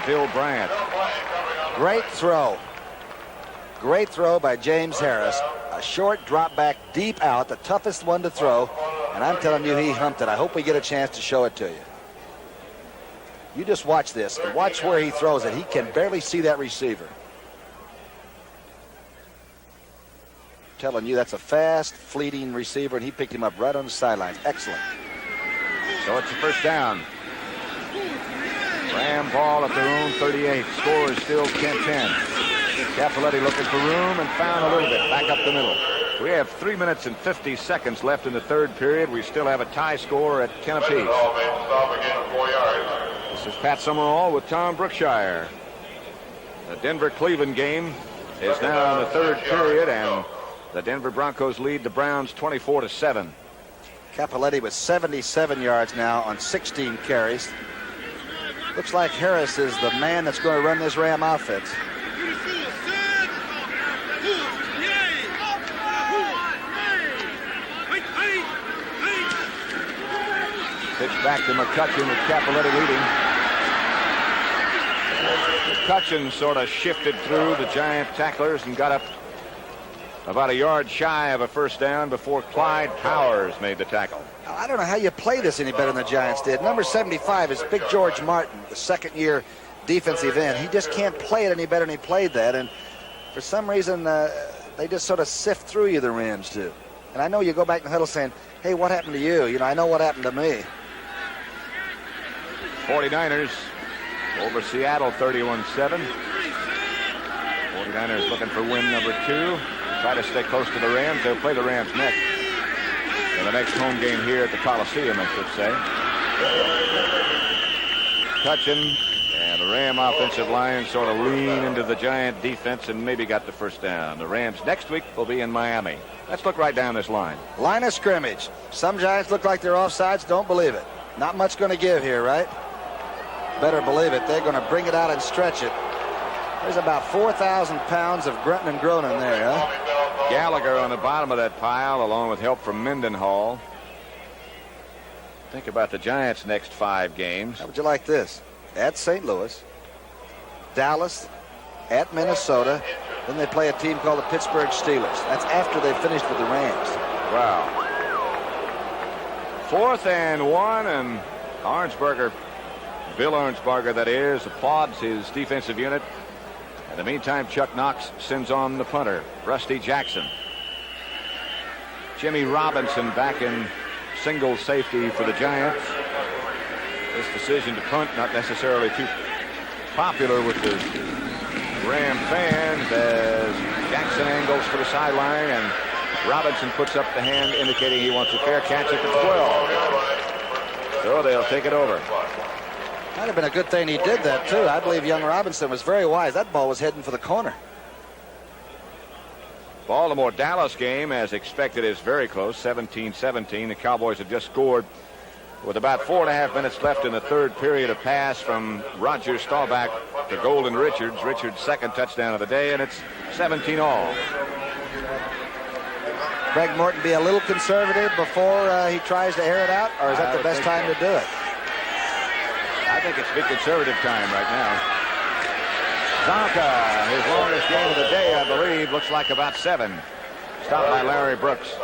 Bill Bryant. Great throw. Great throw by James Harris. A short drop back deep out, the toughest one to throw. And I'm telling you, he humped it. I hope we get a chance to show it to you. You just watch this and watch where he throws it. He can barely see that receiver. Telling you, that's a fast, fleeting receiver, and he picked him up right on the sidelines. Excellent. So it's a first down. Ram ball at their own 38. Score is still 10-10. Cappelletti looking for room and found a little bit back up the middle. We have 3 minutes and 50 seconds left in the third period. We still have a tie score at 10 apiece. This is Pat Summerall with Tom Brookshire. The Denver-Cleveland game is now in the third period, and the Denver Broncos lead the Browns 24-7. Cappelletti with 77 yards now on 16 carries. Looks like Harris is the man that's going to run this Ram offense. Pitch back to McCutcheon with Cappelletti leading. McCutcheon sort of shifted through the Giant tacklers and got up about a yard shy of a first down before Clyde Powers made the tackle. I don't know how you play this any better than the Giants did. Number 75 is Big George Martin, the second-year defensive end. He just can't play it any better than he played that. And for some reason, they just sort of sift through you, the Rams do. And I know you go back in the huddle saying, hey, what happened to you? You know, I know what happened to me. 49ers over Seattle 31-7. 49ers looking for win number 2. Try to stay close to the Rams. They'll play the Rams next. In the next home game here at the Coliseum, I should say. Touching, and the Ram offensive line sort of lean into the Giant defense and maybe got the first down. The Rams next week will be in Miami. Let's look right down this line. Line of scrimmage. Some Giants look like they're offsides. Don't believe it. Not much going to give here, right? Better believe it. They're going to bring it out and stretch it. There's about 4,000 pounds of grunting and groaning there, huh? Gallagher on the bottom of that pile, along with help from Mendenhall. Think about the Giants' next 5 games. How would you like this? At St. Louis, Dallas, at Minnesota, then they play a team called the Pittsburgh Steelers. That's after they finished with the Rams. Wow. 4th and 1, and Arnsberger, Bill Arnsberger, that is, applauds his defensive unit. In the meantime, Chuck Knox sends on the punter, Rusty Jackson. Jimmy Robinson back in single safety for the Giants. This decision to punt not necessarily too popular with the Ram fans as Jackson angles for the sideline and Robinson puts up the hand indicating he wants a fair catch at the 12. So they'll take it over. Might have been a good thing he did that, too. I believe young Robinson was very wise. That ball was heading for the corner. Baltimore-Dallas game, as expected, is very close, 17-17. The Cowboys have just scored with about 4.5 minutes left in the third period. A pass from Roger Staubach to Golden Richards. Richards' second touchdown of the day, and it's 17-all. Greg Morton be a little conservative before he tries to air it out, or is that the best time to do it? I think it's big conservative time right now. Zonka, his longest game of the day, I believe, looks like about 7. Stopped by Larry Brooks.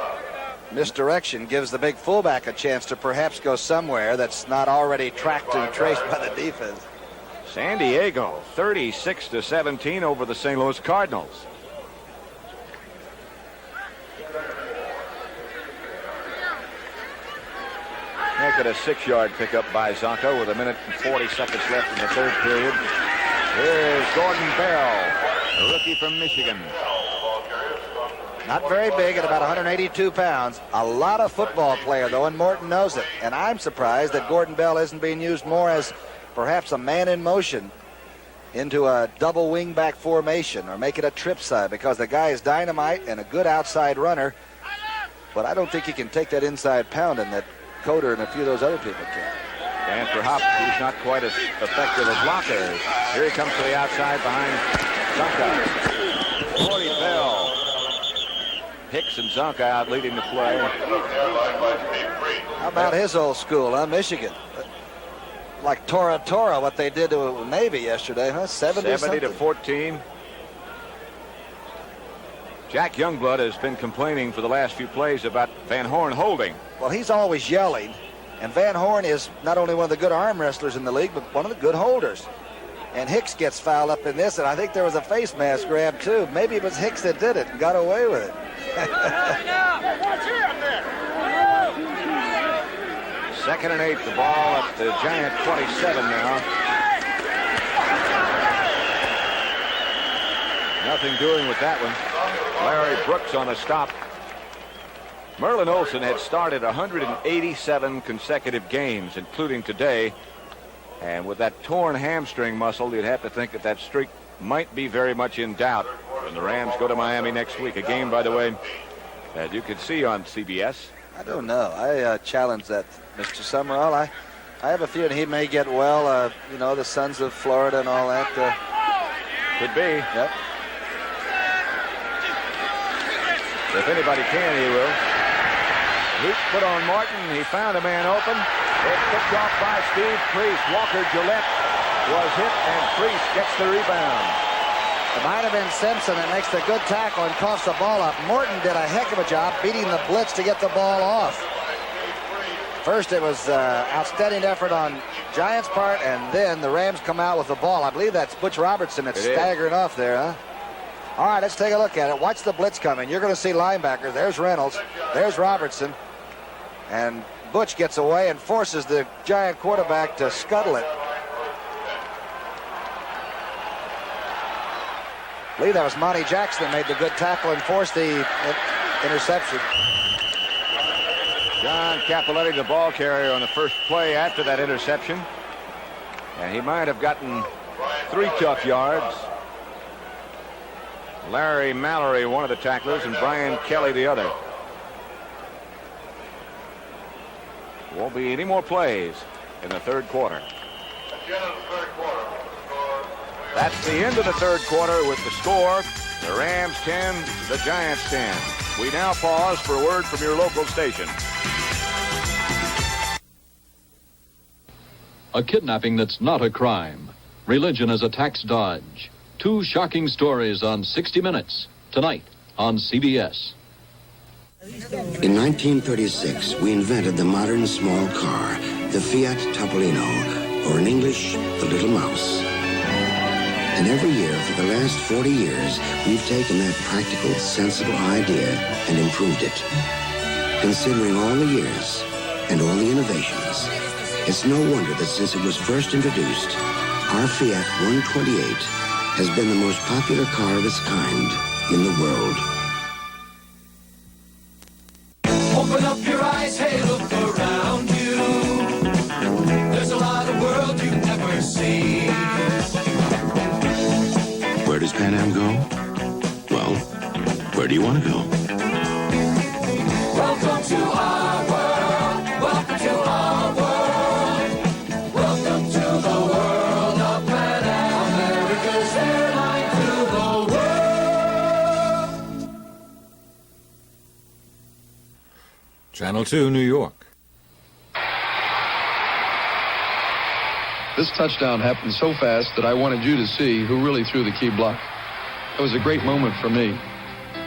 Misdirection gives the big fullback a chance to perhaps go somewhere that's not already tracked and traced by the defense. San Diego, 36-17 over the St. Louis Cardinals. Make it a 6-yard pickup by Zonka with 1 minute and 40 seconds left in the third period. Here's Gordon Bell, a rookie from Michigan. Not very big at about 182 pounds. A lot of football player, though, and Morton knows it. And I'm surprised that Gordon Bell isn't being used more as perhaps a man in motion into a double wingback formation or make it a trip side, because the guy is dynamite and a good outside runner. But I don't think he can take that inside pounding that Coder and a few of those other people can. And for Hop, who's not quite as effective a blocker. Here he comes to the outside behind Zonka. Gordy Bell. Hicks and Zonka out leading the play. How about his old school, huh? Michigan. like Tora what they did to Navy yesterday, huh? 70 to 14. Jack Youngblood has been complaining for the last few plays about Van Horn holding. Well, he's always yelling, and Van Horn is not only one of the good arm wrestlers in the league, but one of the good holders. And Hicks gets fouled up in this, and I think there was a face mask grab too. Maybe it was Hicks that did it and got away with it. Second and 8, the ball at the Giant 27 now. Nothing doing with that one. Larry Brooks on a stop. Merlin Olsen had started 187 consecutive games, including today. And with that torn hamstring muscle, you'd have to think that that streak might be very much in doubt when the Rams go to Miami next week. A game, by the way, that you could see on CBS. I don't know. I challenge that, Mr. Summerall. I have a feeling he may get well. You know, the Sons of Florida and all that. Could be. Yep. If anybody can, he will. He put on Martin. He found a man open. It's picked off by Steve Priest. Walker Gillette was hit, and Priest gets the rebound. It might have been Simpson that makes the good tackle and coughs the ball up. Morton did a heck of a job beating the blitz to get the ball off. First, it was outstanding effort on Giants' part, and then the Rams come out with the ball. I believe that's Butch Robertson that's staggering off there, huh? All right, let's take a look at it. Watch the blitz coming. You're going to see linebackers. There's Reynolds. There's Robertson. And Butch gets away and forces the Giant quarterback to scuttle it. I believe that was Monty Jackson that made the good tackle and forced the interception. John Capoletti, the ball carrier on the first play after that interception. And he might have gotten 3 tough yards. Larry Mallory, one of the tacklers, and Brian Kelly, the other. Won't be any more plays in the third quarter. That's the end of the third quarter with the score. The Rams 10, the Giants 10. We now pause for a word from your local station. A kidnapping that's not a crime. Religion is a tax dodge. 2 shocking stories on 60 Minutes, tonight on CBS. In 1936, we invented the modern small car, the Fiat Topolino, or in English, the Little Mouse. And every year for the last 40 years, we've taken that practical, sensible idea and improved it. Considering all the years and all the innovations, it's no wonder that since it was first introduced, our Fiat 128 has been the most popular car of its kind in the world. Open up your eyes, hey, look around you. There's a lot of world you've never seen. Where does Pan Am go? Well, where do you want to go? Welcome to our world. Welcome to our world. Welcome to the world of Pan Am, America's airline to the world. Channel 2, New York. This touchdown happened so fast that I wanted you to see who really threw the key block. It was a great moment for me.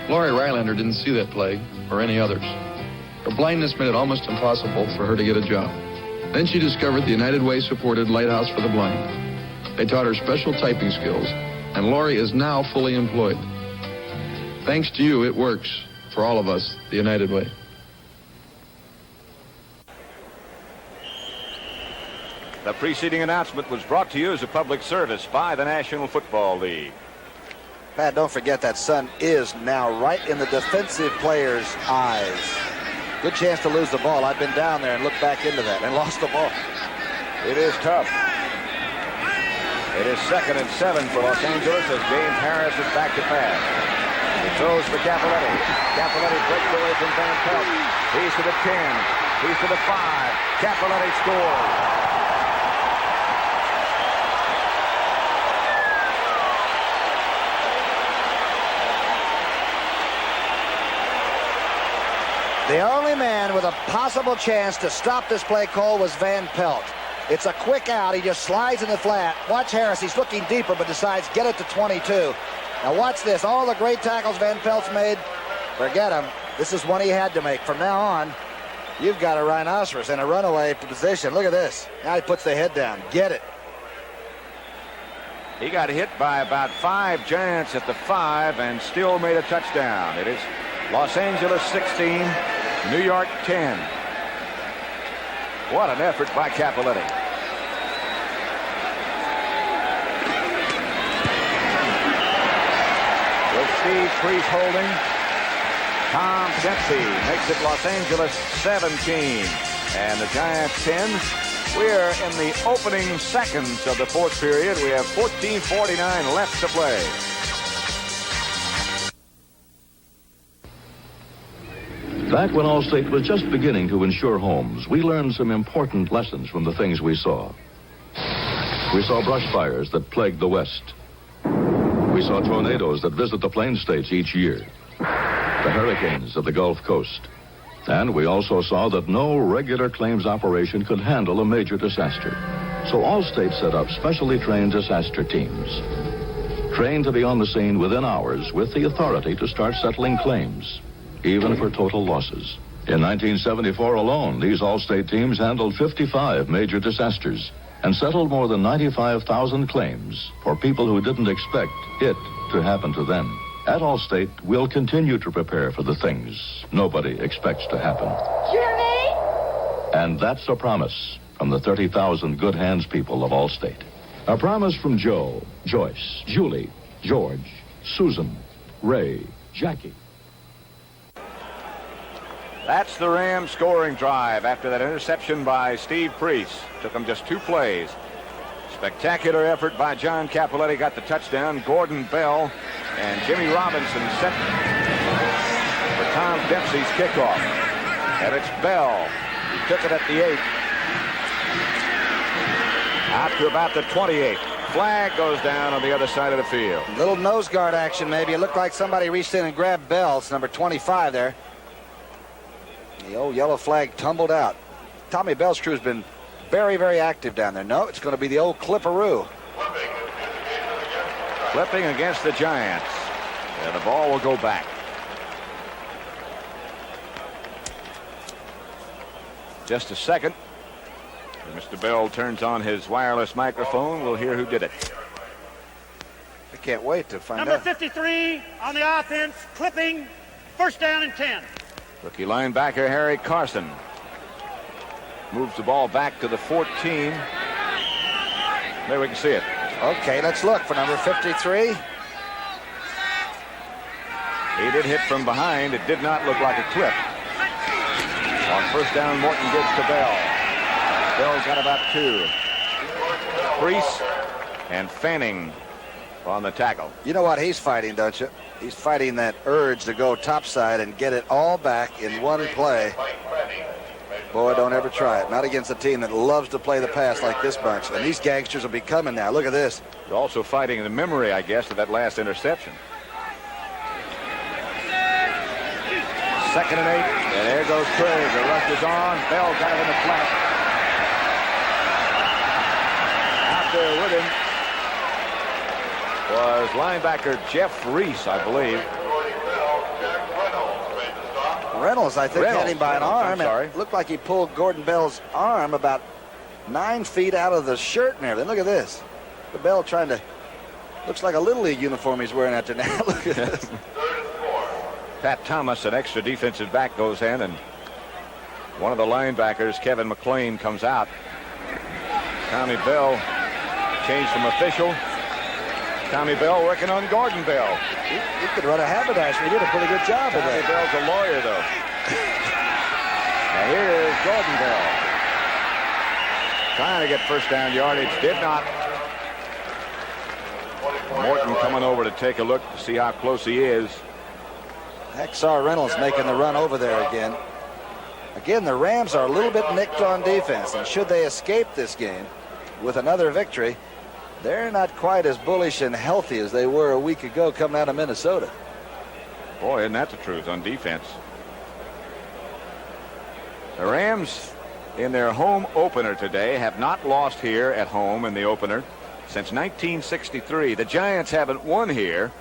Lori Rylander didn't see that play, or any others. Her blindness made it almost impossible for her to get a job. Then she discovered the United Way-supported Lighthouse for the Blind. They taught her special typing skills, and Lori is now fully employed. Thanks to you, it works for all of us, the United Way. The preceding announcement was brought to you as a public service by the National Football League. Pat, don't forget that sun is now right in the defensive player's eyes. Good chance to lose the ball. I've been down there and looked back into that and lost the ball. It is tough. It is 2nd and 7 for Los Angeles as James Harris is back to pass. He throws for Capoletti. Capoletti breaks away from Van Pelt. He's to the 10. He's to the 5. Capoletti scores. The only man with a possible chance to stop this play call was Van Pelt. It's a quick out. He just slides in the flat. Watch Harris. He's looking deeper, but decides get it to 22. Now watch this. All the great tackles Van Pelt's made, forget him. This is one he had to make. From now on, you've got a rhinoceros in a runaway position. Look at this. Now he puts the head down. Get it. He got hit by about 5 Giants at the 5 and still made a touchdown. It is Los Angeles 16, New York 10. What an effort by Cappelletti. With Steve Priest holding, Tom Dempsey makes it Los Angeles 17 and the Giants 10. We're in the opening seconds of the fourth period. We have 14:49 left to play. Back when Allstate was just beginning to insure homes, we learned some important lessons from the things we saw. We saw brush fires that plagued the West. We saw tornadoes that visit the Plain States each year. The hurricanes of the Gulf Coast. And we also saw that no regular claims operation could handle a major disaster. So Allstate set up specially trained disaster teams, trained to be on the scene within hours with the authority to start settling claims, even for total losses. In 1974 alone, these Allstate teams handled 55 major disasters and settled more than 95,000 claims for people who didn't expect it to happen to them. At Allstate, we'll continue to prepare for the things nobody expects to happen. Jimmy! And that's a promise from the 30,000 good hands people of Allstate. A promise from Joe, Joyce, Julie, George, Susan, Ray, Jackie. That's the Rams scoring drive after that interception by Steve Priest. Took them just 2 plays. Spectacular effort by John Cappelletti, got the touchdown. Gordon Bell and Jimmy Robinson set for Tom Dempsey's kickoff. And it's Bell. He took it at the 8. Out to about the 28. Flag goes down on the other side of the field. Little nose guard action maybe. It looked like somebody reached in and grabbed Bell. It's number 25 there. The old yellow flag tumbled out. Tommy Bell's crew's been very, very active down there. No, it's going to be the old clipperoo. Flipping against the Giants. And the ball will go back. Just a second. Mr. Bell turns on his wireless microphone. We'll hear who did it. I can't wait to find Number out. 53 on the offense, clipping, first down and 10. Rookie linebacker Harry Carson moves the ball back to the 14. There we can see it. Okay, let's look for number 53. He did hit from behind. It did not look like a clip. On first down, Morton gives to Bell. Bell's got about 2. Priest and Fanning on the tackle. You know what he's fighting, don't you? He's fighting that urge to go topside and get it all back in one play. Boy, don't ever try it. Not against a team that loves to play the pass like this bunch. And these gangsters will be coming now. Look at this. They're also fighting the memory, I guess, of that last interception. 2nd and 8. And there goes Craig. The rush is on. Bell got it in the flat. Out there with him was linebacker Jeff Reese, I believe. Reynolds, I think, had him by an arm. Sorry. It looked like he pulled Gordon Bell's arm about 9 feet out of the shirt and everything. Look at this. The Bell trying to... Looks like a Little League uniform he's wearing out there now. Look at this. Pat Thomas, an extra defensive back, goes in, and one of the linebackers, Kevin McLean, comes out. Tommy Bell changed from official. Tommy Bell working on Gordon Bell. He could run a haberdashery. He did a pretty good job of Tommy that. Bell's a lawyer, though. Now here is Gordon Bell. Trying to get first down yardage. Did not. Morton coming over to take a look to see how close he is. Hacksaw Reynolds making the run over there again. Again, the Rams are a little bit nicked on defense, and should they escape this game with another victory, they're not quite as bullish and healthy as they were a week ago coming out of Minnesota. Boy, isn't that the truth on defense. The Rams in their home opener today, have not lost here at home in the opener since 1963. The Giants haven't won here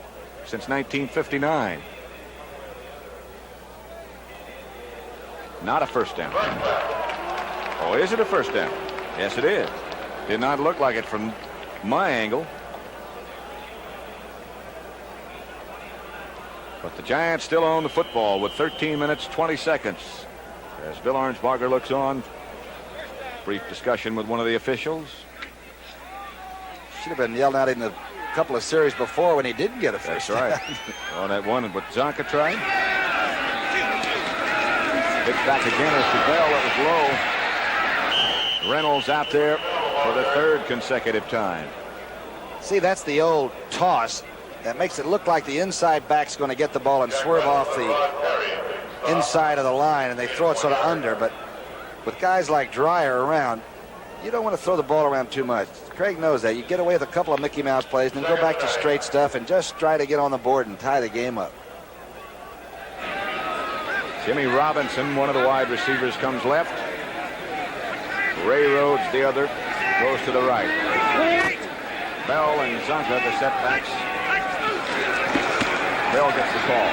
since 1959. Not a first down. Oh, is it a first down? Yes, it is. Did not look like it from my angle. But the Giants still own the football with 13 minutes, 20 seconds. As Bill Arnsparger looks on, brief discussion with one of the officials. Should have been yelled at in a couple of series before when he didn't get a first. That's right. On that one, what Zonka tried. Pitch back again as to Bell. It was low. Reynolds out there for the third consecutive time. See, that's the old toss. That makes it look like the inside back's going to get the ball and swerve off the inside of the line, and they throw it sort of under. But with guys like Dreyer around, you don't want to throw the ball around too much. Craig knows that. You get away with a couple of Mickey Mouse plays and then go back to straight stuff and just try to get on the board and tie the game up. Jimmy Robinson, one of the wide receivers, comes left. Ray Rhodes, the other, goes to the right. Bell and Zonka, the setbacks. Bell gets the call.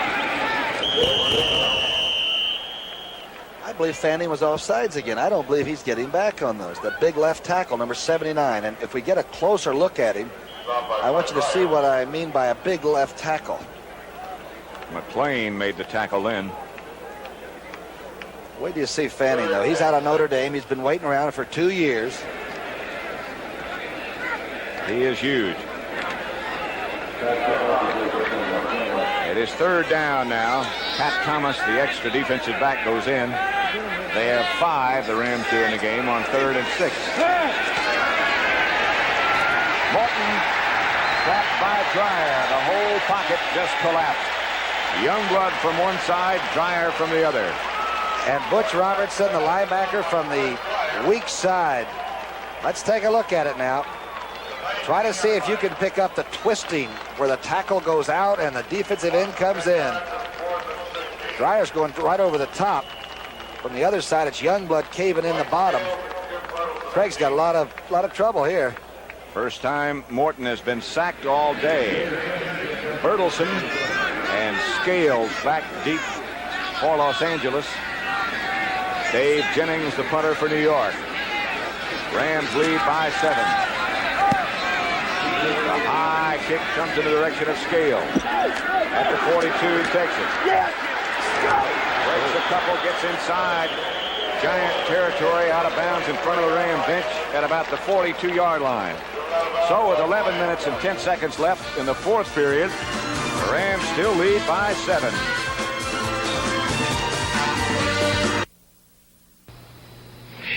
I believe Fanning was offsides again. I don't believe he's getting back on those. The big left tackle, number 79. And if we get a closer look at him, I want you to see what I mean by a big left tackle. McLean made the tackle then. Wait till you see Fanning, though. He's out of Notre Dame. He's been waiting around for 2 years. He is huge. It is third down now. Pat Thomas, the extra defensive back, goes in. They have 5, the Rams do in the game, on 3rd and 6. Morton trapped by Dreyer. The whole pocket just collapsed. Youngblood from one side, Dreyer from the other. And Butch Robertson, the linebacker from the weak side. Let's take a look at it now. Try to see if you can pick up the twisting where the tackle goes out and the defensive end comes in. Dreyer's going right over the top. From the other side, it's Youngblood caving in the bottom. Craig's got a lot of trouble here. First time Morton has been sacked all day. Bertelson and Scales back deep for Los Angeles. Dave Jennings, the punter for New York. Rams lead by 7. The high kick comes in the direction of Scales. At the 42, he takes it. Breaks a couple, gets inside. Giant territory, out of bounds in front of the Ram bench at about the 42-yard line. So with 11 minutes and 10 seconds left in the 4th period, the Rams still lead by 7.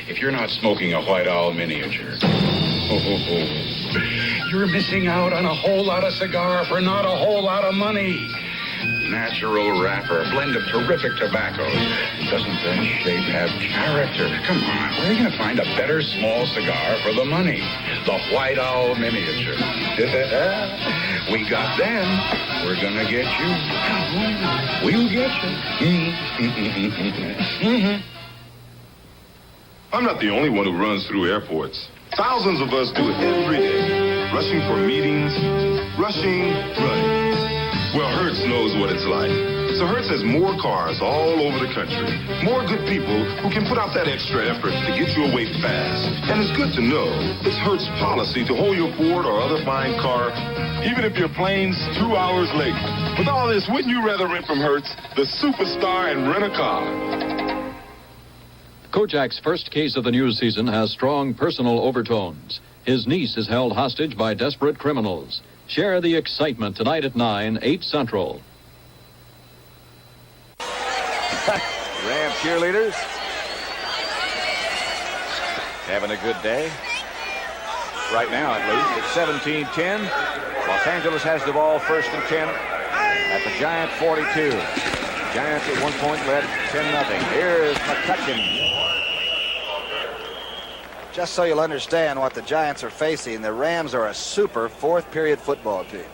If you're not smoking a White Owl miniature, you're missing out on a whole lot of cigar for not a whole lot of money. Natural wrapper, a blend of terrific tobaccos. Doesn't that shape have character? Come on, where are you going to find a better small cigar for the money? The White Owl miniature. We got them. We're going to get you. We'll get you. I'm not the only one who runs through airports. Thousands of us do it every day. Rushing for meetings, rushing, running. Well, Hertz knows what it's like. So Hertz has more cars all over the country. More good people who can put out that extra effort to get you away fast. And it's good to know it's Hertz policy to hold your Ford or other fine car, even if your plane's 2 hours late. With all this, wouldn't you rather rent from Hertz, the superstar, and rent a car? Kojak's first case of the news season has strong personal overtones. His niece is held hostage by desperate criminals. Share the excitement tonight at 9, 8 Central. Ram cheerleaders having a good day. Right now, at least. It's 17-10. Los Angeles has the ball 1st and 10 at the Giant 42. Giants at one point led 10-0. Here's McCutcheon. Just so you'll understand what the Giants are facing, the Rams are a super 4th period football team.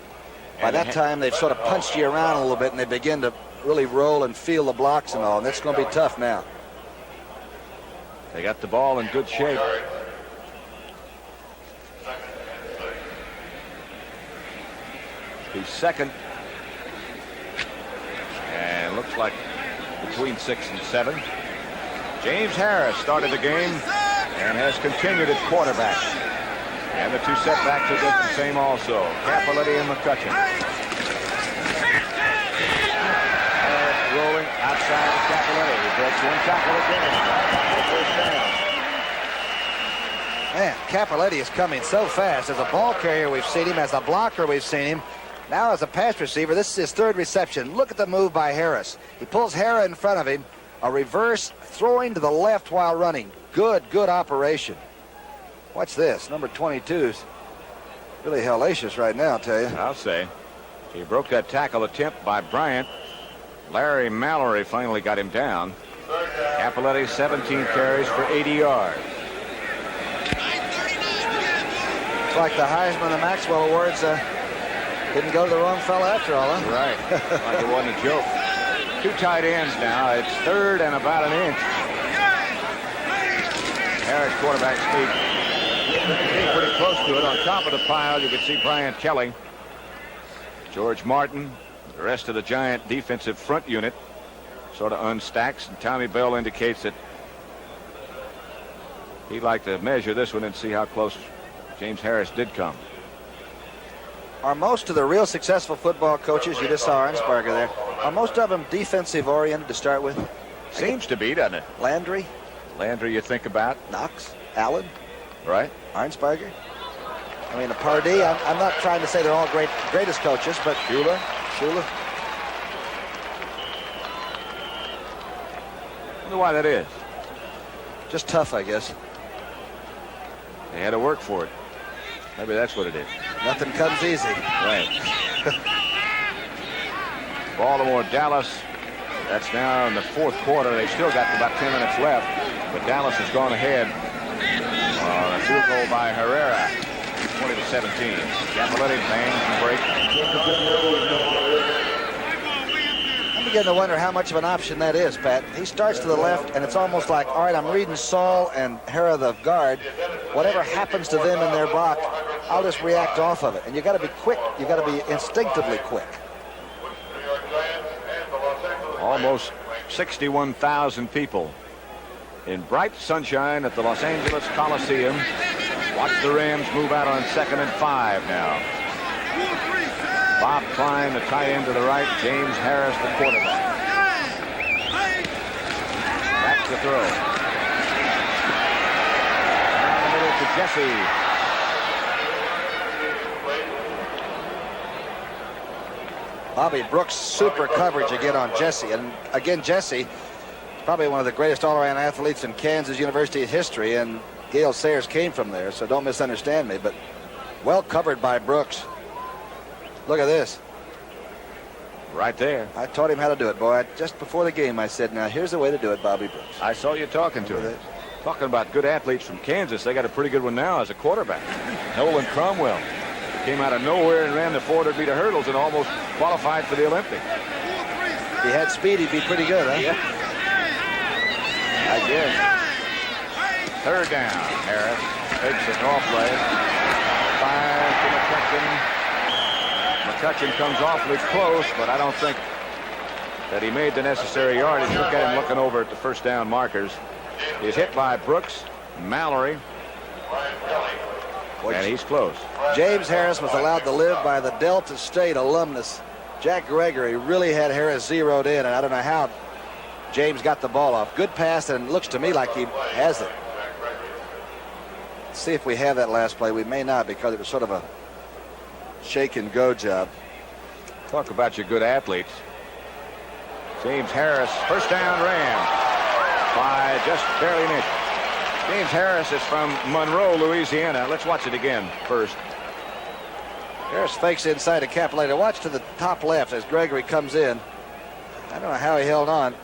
By that time, they've sort of punched you around a little bit, and they begin to really roll and feel the blocks and all, and that's going to be tough now. They got the ball in good shape. He's second. And looks like between 6 and 7. James Harris started the game and has continued at quarterback. And the two setbacks are just the same also. Capoletti and McCutcheon. Harris rolling outside of Capoletti. He breaks one tackle again. First down. Man, Capoletti is coming so fast. As a ball carrier, we've seen him. As a blocker, we've seen him. Now as a pass receiver, this is his third reception. Look at the move by Harris. He pulls Hara in front of him. A reverse throwing to the left while running. Good operation. Watch this. Number 22's really hellacious right now, I'll tell you. I'll say. He broke that tackle attempt by Bryant. Larry Mallory finally got him down. Capoletti 17 carries for 80 yards. It's like the Heisman and Maxwell Awards didn't go to the wrong fella after all, huh? Right. Like it wasn't a joke. Two tight ends now. It's third and about an inch. Harris quarterback speak. Pretty close to it. On top of the pile, you can see Brian Kelly. George Martin, the rest of the Giant defensive front unit sort of unstacks. And Tommy Bell indicates that he'd like to measure this one and see how close James Harris did come. Are most of the real successful football coaches, you just saw Arnsparger there, are most of them defensive oriented to start with? Seems to be, doesn't it? Landry, you think about. Knox, Allen, right? Arnsparger. I mean, Pardee, I'm not trying to say they're all greatest coaches, but Shula. Wonder why that is. Just tough, I guess. They had to work for it. Maybe that's what it is. Nothing comes easy. Right. Baltimore, Dallas. That's now in the fourth quarter. They've still got about 10 minutes left, but Dallas has gone ahead on a field goal by Herrera, 20-17. Capoletti bangs and breaks. I'm beginning to wonder how much of an option that is, Pat. He starts to the left, and it's almost like, all right, I'm reading Saul and Hara, the guard. Whatever happens to them in their block, I'll just react off of it. And you got to be quick. You got to be instinctively quick. Almost 61,000 people in bright sunshine at the Los Angeles Coliseum. Watch the Rams move out on 2nd and 5 now. Bob Klein, the tight end to the right. James Harris, the quarterback. Back to throw. Down the middle to Jesse. Bobby Brooks, super coverage again on Jesse. And again, Jesse, probably one of the greatest all-around athletes in Kansas University history. And Gale Sayers came from there, so don't misunderstand me. But well covered by Brooks. Look at this. Right there. I taught him how to do it, boy. Just before the game, I said, now here's the way to do it, Bobby Brooks. I saw you talking to him. Talking about good athletes from Kansas. They got a pretty good one now as a quarterback. Nolan Cromwell. Came out of nowhere and ran the 400-meter hurdles and almost qualified for the Olympics. If he had speed, he'd be pretty good, huh? Yeah. I guess. Third down. Harris takes it off play. Fires to McCutcheon. McCutcheon comes awfully close, but I don't think that he made the necessary yardage. Look at him looking over at the first down markers. He's hit by Brooks, Mallory, and he's close. James Harris was allowed to live by the Delta State alumnus. Jack Gregory really had Harris zeroed in, and I don't know how James got the ball off. Good pass, and it looks to me like he has it. Let's see if we have that last play. We may not, because it was sort of a shake and go job. Talk about your good athletes. James Harris, first down Rams by just barely an inch. James Harris is from Monroe, Louisiana. Let's watch it again first. Harris fakes inside to Capoletti. Watch to the top left as Gregory comes in. I don't know how he held on,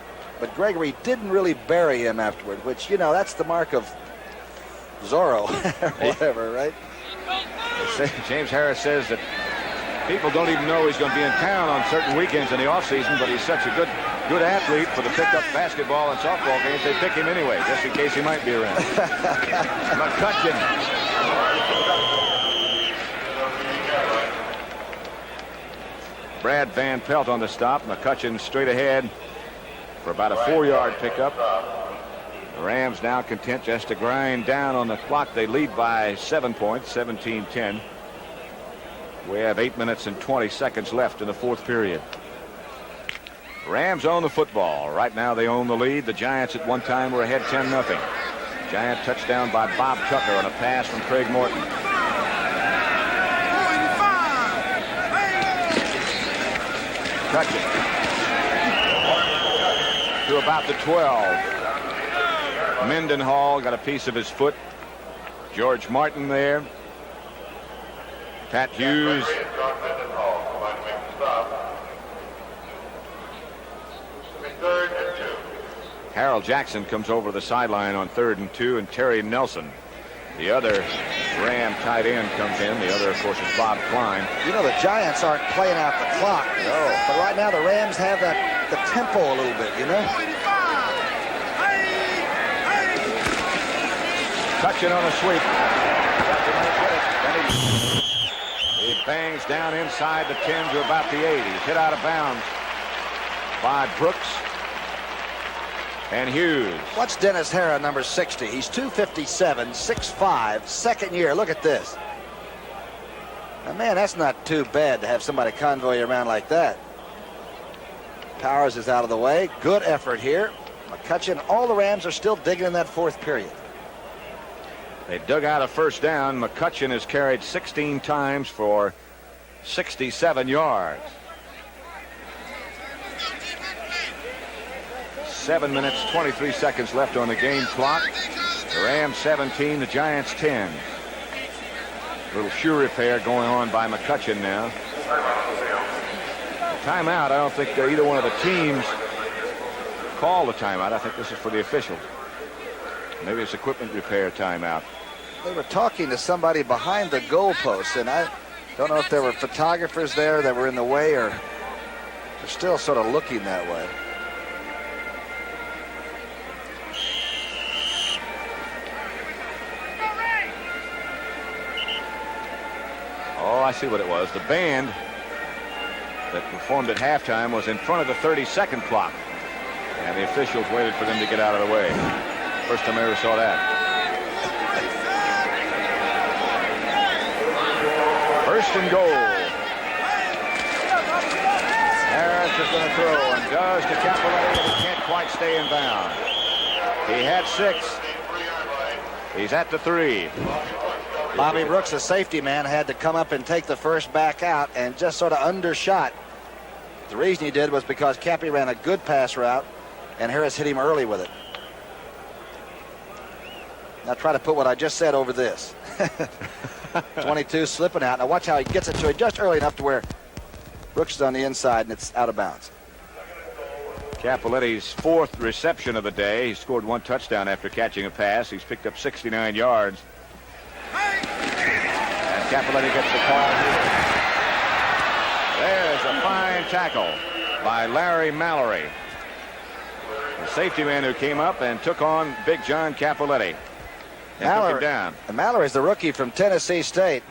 but Gregory didn't really bury him afterward, which, you know, that's the mark of Zorro or whatever, right? James Harris says that people don't even know he's going to be in town on certain weekends in the offseason, but he's such a good good athlete for the pickup basketball and softball games. They pick him anyway, just in case he might be around. McCutcheon. Brad Van Pelt on the stop. McCutcheon straight ahead for about a 4-yard pickup. The Rams now content just to grind down on the clock. They lead by 7 points, 17-10. We have 8 minutes and 20 seconds left in the fourth period. Rams own the football. Right now they own the lead. The Giants at one time were ahead 10-0. Giant touchdown by Bob Tucker on a pass from Craig Morton. Touching to about the 12. Mendenhall got a piece of his foot. George Martin there. Pat Hughes. Harold Jackson comes over the sideline on 3rd and 2, and Terry Nelson, the other Ram tight end, comes in. The other, of course, is Bob Klein. You know, the Giants aren't playing out the clock. No. But right now the Rams have the tempo a little bit, you know? Touching on a sweep. He bangs down inside the 10 to about the 8. He's hit out of bounds by Brooks and Hughes. Watch Dennis Hara, number 60. He's 257, 6'5", second year. Look at this. Now, man, that's not too bad to have somebody convoy you around like that. Powers is out of the way. Good effort here. McCutcheon, all the Rams are still digging in that fourth period. They dug out a first down. McCutcheon has carried 16 times for 67 yards. 7 minutes, 23 seconds left on the game clock. The Rams 17, the Giants 10. Little shoe repair going on by McCutcheon now. The timeout, I don't think either one of the teams called the timeout. I think this is for the officials. Maybe it's equipment repair timeout. They were talking to somebody behind the goalpost, and I don't know if there were photographers there that were in the way, or they're still sort of looking that way. Oh, I see what it was. The band that performed at halftime was in front of the 30-second clock, and the officials waited for them to get out of the way. First time I ever saw that. First and goal. Harris is going to throw and does to Capoletti, but he can't quite stay in bounds. He had 6. He's at the 3. Bobby Brooks, the safety man, had to come up and take the first back out and just sort of undershot. The reason he did was because Cappy ran a good pass route and Harris hit him early with it. Now try to put what I just said over this. 22 slipping out. Now watch how he gets it to it just early enough to where Brooks is on the inside and it's out of bounds. Capoletti's 4th reception of the day. He scored 1 touchdown after catching a pass. He's picked up 69 yards. And Capoletti gets the call here. There's a fine tackle by Larry Mallory, the safety man who came up and took on Big John Capoletti. Mallory, down. Mallory's the rookie from Tennessee State.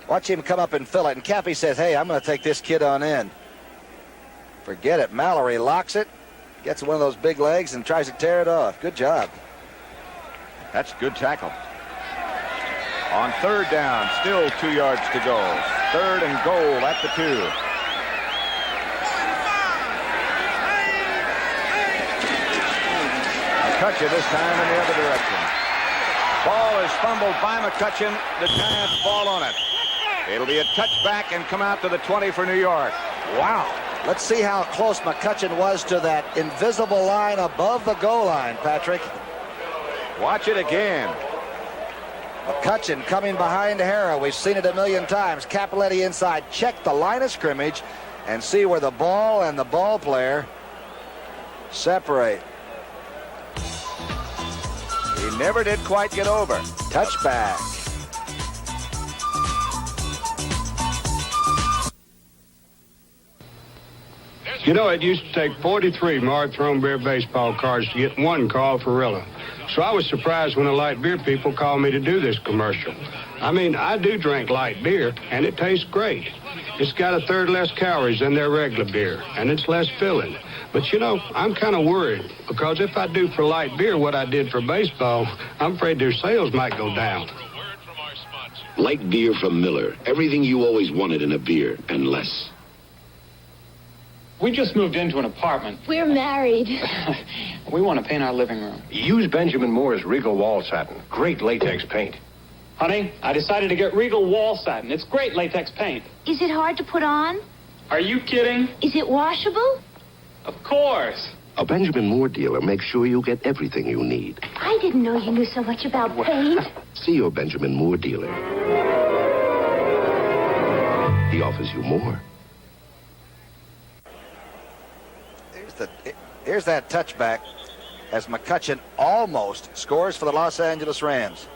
Watch him come up and fill it. And Cappy says, hey, I'm going to take this kid on in. Forget it. Mallory locks it, gets one of those big legs, and tries to tear it off. Good job. That's a good tackle. On 3rd down, still 2 yards to go. 3rd and goal at the 2. McCutcheon this time in the other direction. Ball is fumbled by McCutcheon. The Giants fall on it. It'll be a touchback and come out to the 20 for New York. Wow. Let's see how close McCutcheon was to that invisible line above the goal line, Patrick. Watch it again. McCutcheon coming behind Hara. We've seen it a million times. Capoletti inside. Check the line of scrimmage and see where the ball and the ball player separate. He never did quite get over. Touchback. This You know, it used to take 43 marked throne beer baseball cards to get one call for Rilla. So I was surprised when the light beer people called me to do this commercial. I mean, I do drink light beer, and it tastes great. It's got a third less calories than their regular beer, and it's less filling. But, you know, I'm kind of worried, because if I do for light beer what I did for baseball, I'm afraid their sales might go down. Light beer from Miller. Everything you always wanted in a beer, and less. We just moved into an apartment. We're married. We want to paint our living room. Use Benjamin Moore's Regal Wall Satin. Great latex paint. Honey, I decided to get Regal Wall Satin. It's great latex paint. Is it hard to put on? Are you kidding? Is it washable? Of course. A Benjamin Moore dealer makes sure you get everything you need. I didn't know you knew so much about paint. See your Benjamin Moore dealer. He offers you more. Here's that touchback as McCutcheon almost scores for the Los Angeles Rams.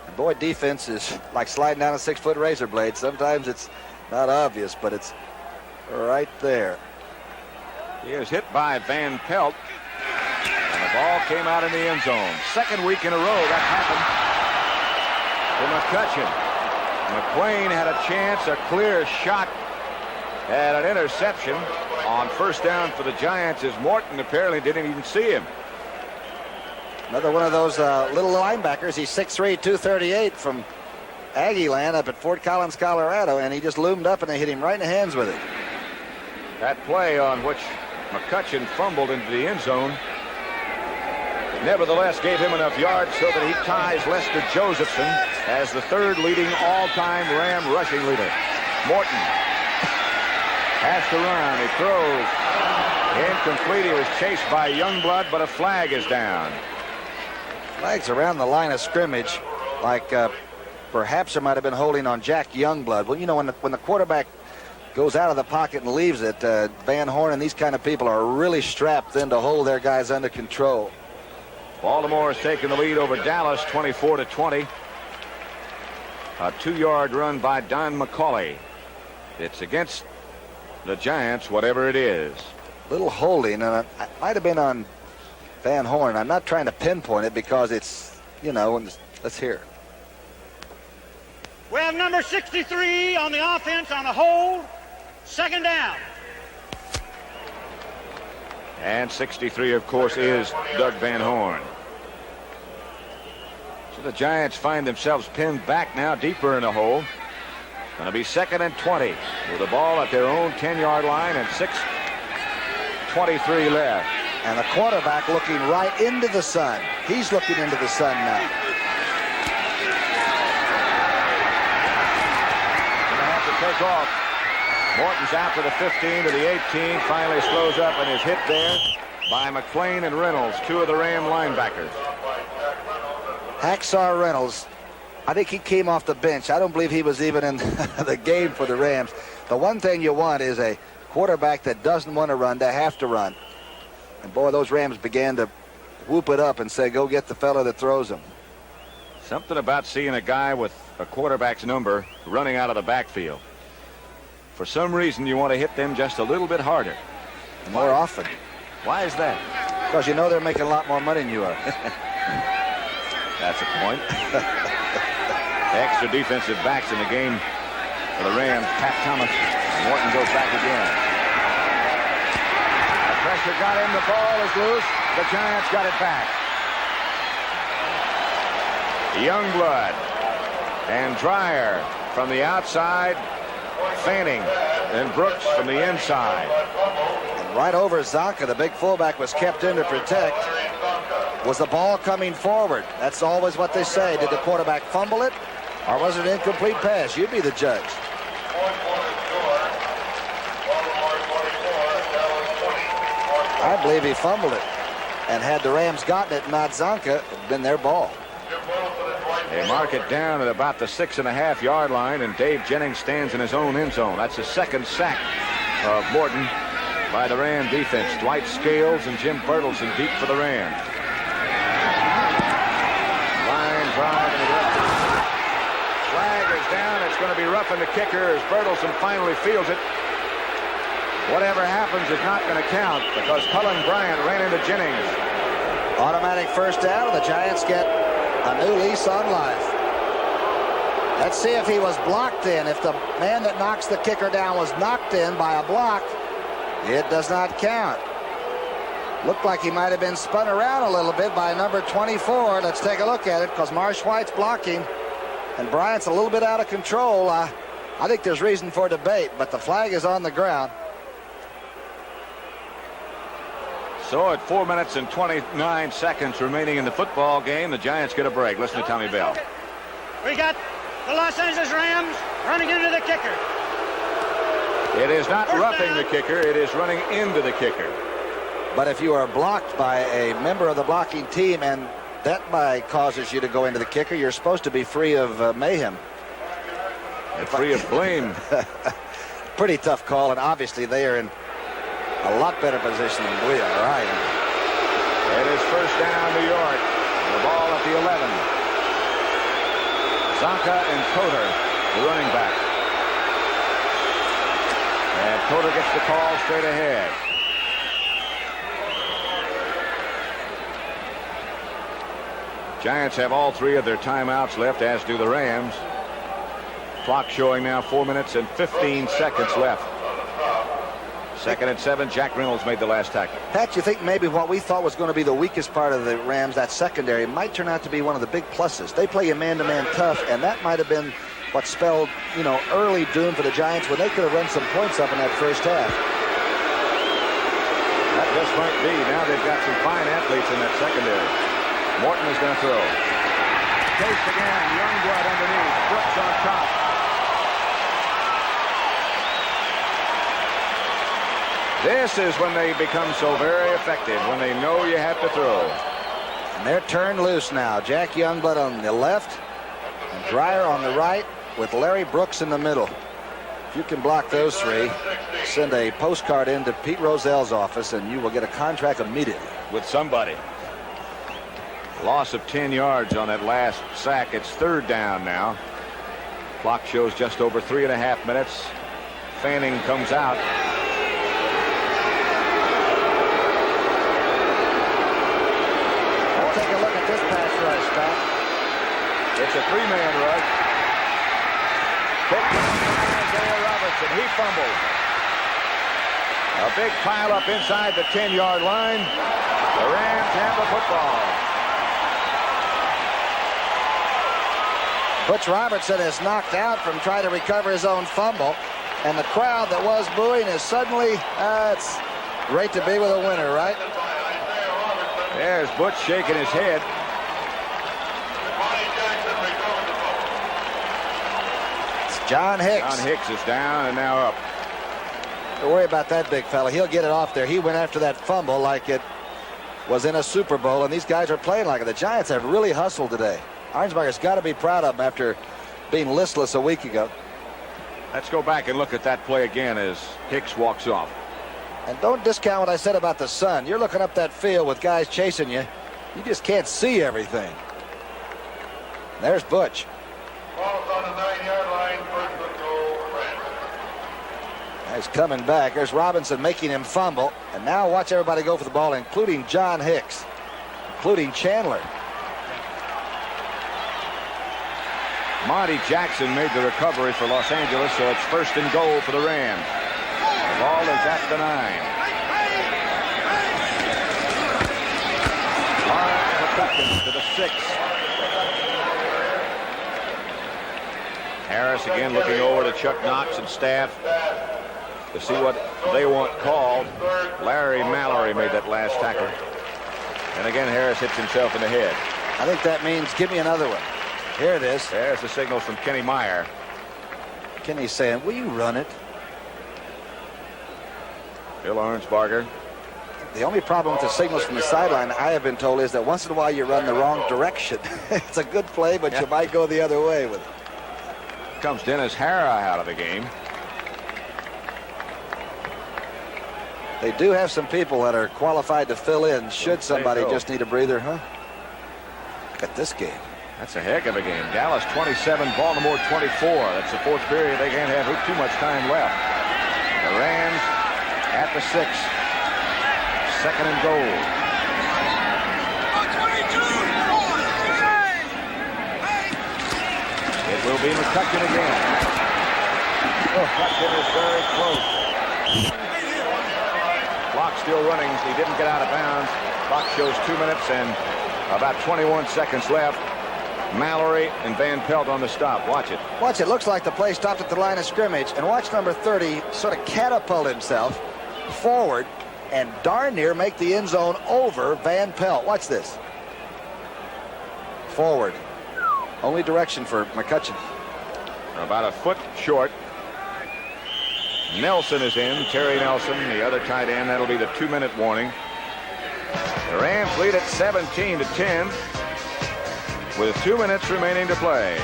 And boy, defense is like sliding down a 6-foot razor blade. Sometimes it's not obvious, but it's right there. He is hit by Van Pelt, and the ball came out in the end zone. Second week in a row that happened to McCutcheon. McQuain had a chance, a clear shot at an interception on first down for the Giants, as Morton apparently didn't even see him. Another one of those little linebackers. He's 6'3", 238 from Aggie land up at Fort Collins, Colorado, and he just loomed up and they hit him right in the hands with it. That play on which McCutcheon fumbled into the end zone nevertheless gave him enough yards so that he ties Lester Josephson as the third leading all-time Ram rushing leader. Morton has to run. He throws. Incomplete. He was chased by Youngblood, but a flag is down. Flags around the line of scrimmage, like perhaps there might have been holding on Jack Youngblood. Well, you know, when the quarterback goes out of the pocket and leaves it, Van Horn and these kind of people are really strapped in to hold their guys under control. Baltimore has taken the lead over Dallas 24-20. A 2-yard run by Don McCauley. It's against the Giants, whatever it is. Little holding, and it might have been on Van Horn. I'm not trying to pinpoint it because it's, you know, let's hear it. We have number 63 on the offense on a hold. Second down. And 63, of course, is Doug Van Horn. So the Giants find themselves pinned back now deeper in the hole. Going to be 2nd and 20 with the ball at their own 10-yard line and 6:23 left. And the quarterback looking right into the sun. He's looking into the sun now. Going to have to take off. Morton's out to the 15, to the 18, finally slows up and is hit there by McClain and Reynolds, two of the Ram linebackers. Hacksaw Reynolds, I think he came off the bench. I don't believe he was even in the game for the Rams. The one thing you want is a quarterback that doesn't want to run to have to run. And boy, those Rams began to whoop it up and say, go get the fella that throws them. Something about seeing a guy with a quarterback's number running out of the backfield. For some reason, you want to hit them just a little bit harder. More often. Why is that? Because you know they're making a lot more money than you are. That's a point. Extra defensive backs in the game for the Rams. Pat Thomas. Morton goes back again. The pressure got him. The ball is loose. The Giants got it back. Youngblood and Dreyer from the outside. Fanning and Brooks from the inside. And right over Zonka, the big fullback, was kept in to protect. Was the ball coming forward? That's always what they say. Did the quarterback fumble it, or was it an incomplete pass? You'd be the judge. I believe he fumbled it. And had the Rams gotten it, not Zonka, it had been their ball. They mark it down at about the 6.5-yard line, and Dave Jennings stands in his own end zone. That's the second sack of Morton by the Ram defense. Dwight Scales and Jim Bertelsen deep for the Rams. Line drive, and flag is down. It's going to be roughing the kicker as Bertelsen finally feels it. Whatever happens is not going to count because Cullen Bryant ran into Jennings. Automatic first down. The Giants get a new lease on life. Let's see if he was blocked in. If the man that knocks the kicker down was knocked in by a block, it does not count. Looked like he might have been spun around a little bit by number 24. Let's take a look at it because Marsh White's blocking and Bryant's a little bit out of control. I think there's reason for debate, but the flag is on the ground. So at 4 minutes and 29 seconds remaining in the football game, the Giants get a break. Listen to Tommy Bell. We got the Los Angeles Rams running into the kicker. It is not roughing the kicker. It is running into the kicker. But if you are blocked by a member of the blocking team and that causes you to go into the kicker, you're supposed to be free of mayhem. And free of blame. Pretty tough call, and obviously they are in a lot better position than we are. Right. It is first down, New York. The ball at the 11. Zonka and Coder, the running back. And Coder gets the call straight ahead. Giants have all 3 of their timeouts left, as do the Rams. Clock showing now 4 minutes and 15 seconds left. 2nd and 7. Jack Reynolds made the last tackle. Pat, you think maybe what we thought was going to be the weakest part of the Rams, that secondary, might turn out to be one of the big pluses. They play a man-to-man tough, and that might have been what spelled, early doom for the Giants when they could have run some points up in that first half. That just might be. Now they've got some fine athletes in that secondary. Morton is going to throw. Chase again. Youngblood underneath. Brooks on top. This is when they become so very effective, when they know you have to throw. And they're turned loose now. Jack Youngblood on the left and Dreyer on the right with Larry Brooks in the middle. If you can block those 3, send a postcard into Pete Rozell's office and you will get a contract immediately. With somebody. Loss of 10 yards on that last sack. It's 3rd down now. Clock shows just over 3.5 minutes. Fanning comes out. We'll take a look at this pass rush, Scott. It's a 3-man rush. Picked up by Isaiah Robertson. He fumbled. A big pile up inside the 10-yard line. The Rams have the football. Butch Robertson is knocked out from trying to recover his own fumble. And the crowd that was booing is suddenly, it's great to be with a winner, right? There's Butch shaking his head. It's John Hicks. John Hicks is down and now up. Don't worry about that big fella. He'll get it off there. He went after that fumble like it was in a Super Bowl, and these guys are playing like it. The Giants have really hustled today. Arnsberger's got to be proud of him after being listless a week ago. Let's go back and look at that play again as Hicks walks off. And don't discount what I said about the sun. You're looking up that field with guys chasing you. You just can't see everything. There's Butch. Ball's on the 9-yard line. First and goal, Rams. He's coming back. There's Robinson making him fumble. And now watch everybody go for the ball, including John Hicks, including Chandler. Monty Jackson made the recovery for Los Angeles, so it's 1st and goal for the Rams. The ball is at the 9. Lawrence to the 6. Harris again looking over to Chuck Knox and staff to see what they want called. Larry Mallory made that last tackle. And again, Harris hits himself in the head. I think that means give me another one. Here it is. There's the signal from Kenny Meyer. Kenny's saying, will you run it? Bill Arnsberger. The only problem with the signals from the sideline, I have been told, is that once in a while you run the wrong direction. It's a good play, but you might go the other way with it. Comes Dennis Hara out of the game. They do have some people that are qualified to fill in should somebody just need a breather, huh? Look at this game. That's a heck of a game. Dallas 27, Baltimore 24. That's the 4th period. They can't have too much time left. The Rams at the 6. Second and goal. It will be McCutcheon again. McCutcheon is very close. Clock still running. He didn't get out of bounds. Clock shows 2 minutes and about 21 seconds left. Mallory and Van Pelt on the stop. Watch it. Watch it. Looks like the play stopped at the line of scrimmage. And watch number 30 sort of catapult himself forward and darn near make the end zone over Van Pelt. Watch this. Forward. Only direction for McCutcheon. About a foot short. Nelson is in. Terry Nelson, the other tight end. That'll be the 2-minute warning. The Rams lead at 17-10 with 2 minutes remaining to play.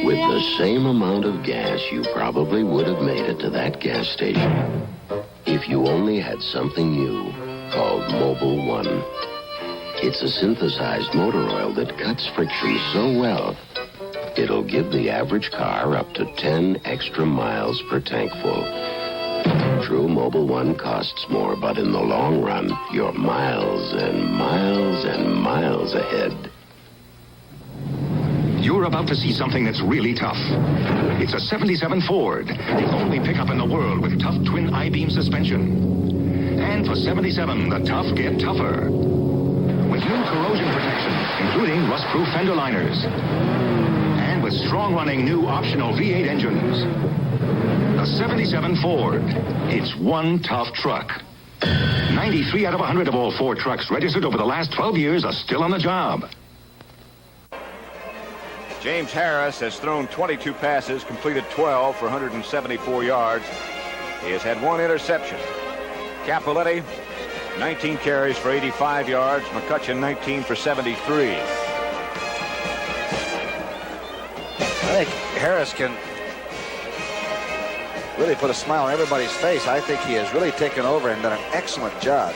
With the same amount of gas, you probably would have made it to that gas station if you only had something new called Mobil 1. It's a synthesized motor oil that cuts friction so well, it'll give the average car up to 10 extra miles per tank full. True, Mobil 1 costs more, but in the long run, you're miles and miles and miles ahead. You're about to see something that's really tough. It's a 77 Ford, the only pickup in the world with tough twin I-beam suspension. And for 77, the tough get tougher. With new corrosion protection, including rust-proof fender liners. And with strong-running new optional V8 engines. The 77 Ford. It's one tough truck. 93 out of 100 of all Ford trucks registered over the last 12 years are still on the job. James Harris has thrown 22 passes, completed 12 for 174 yards. He has had 1 interception. Capoletti, 19 carries for 85 yards. McCutcheon, 19 for 73. I think Harris can really put a smile on everybody's face. I think he has really taken over and done an excellent job.